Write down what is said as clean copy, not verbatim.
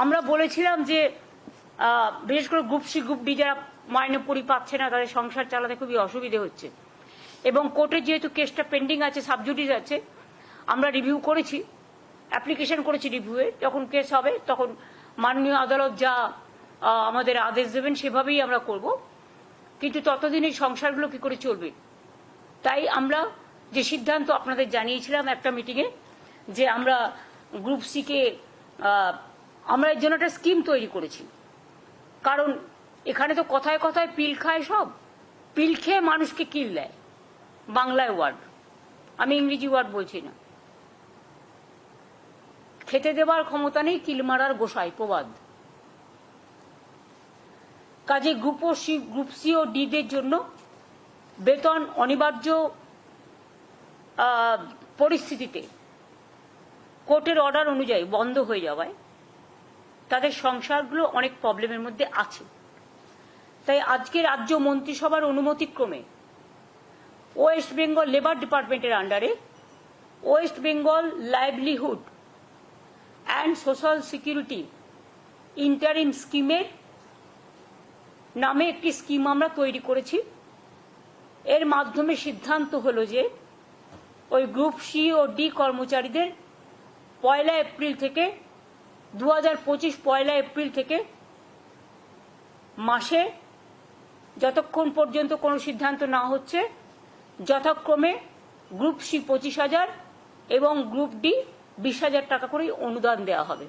আমরা বলেছিলাম যে বিশেষ করে গ্রুপ সি গ্রুপ ডি যারা মাইনে পাচ্ছে না তাদের সংসার চালাতে খুবই অসুবিধে হচ্ছে, এবং কোর্টে যেহেতু কেসটা পেন্ডিং আছে, সাবজুডিস আছে, আমরা রিভিউ করেছি, অ্যাপ্লিকেশন করেছি রিভিউয়ে। যখন কেস হবে তখন মাননীয় আদালত যা আমাদের আদেশ দেবেন সেভাবেই আমরা করব, কিন্তু ততদিন এই সংসারগুলো কি করে চলবে। তাই আমরা যে সিদ্ধান্ত আপনাদের জানিয়েছিলাম একটা মিটিংয়ে, যে আমরা গ্রুপ সিকে আমরা এর জন্য একটা স্কিম তৈরি করেছি। কারণ এখানে তো কথায় কথায় পিল খায়, সব পিল খেয়ে মানুষকে কিল দেয়, বাংলায় ওয়ার্ড, আমি ইংরেজি ওয়ার্ড বলছি না। খেতে দেবার ক্ষমতা নেই, কিল মারার গোসাই, প্রবাদ। কাজে গ্রুপ সি ও ডিদের জন্য বেতন অনিবার্য পরিস্থিতিতে কোর্টের অর্ডার অনুযায়ী বন্ধ হয়ে যাওয়ায় তাদের সংসারগুলো অনেক প্রবলেমের মধ্যে আছে। তাই আজকে রাজ্য মন্ত্রিসভার অনুমতিক্রমে ওয়েস্ট বেঙ্গল লেবার ডিপার্টমেন্টের আন্ডারে West Bengal livelihood and social security interim স্কিমের নামে একটি স্কিম আমরা তৈরি করেছি। এর মাধ্যমে সিদ্ধান্ত হলো যে ওই গ্রুপ সি ও ডি কর্মচারীদের 1 এপ্রিল থেকে 2025 1 এপ্রিল থেকে মাসে যতক্ষণ পর্যন্ত কোনো সিদ্ধান্ত না হচ্ছে যথাক্রমে গ্রুপ সি 25,000 এবং গ্রুপ ডি 20,000 টাকা করে অনুদান দেওয়া হবে।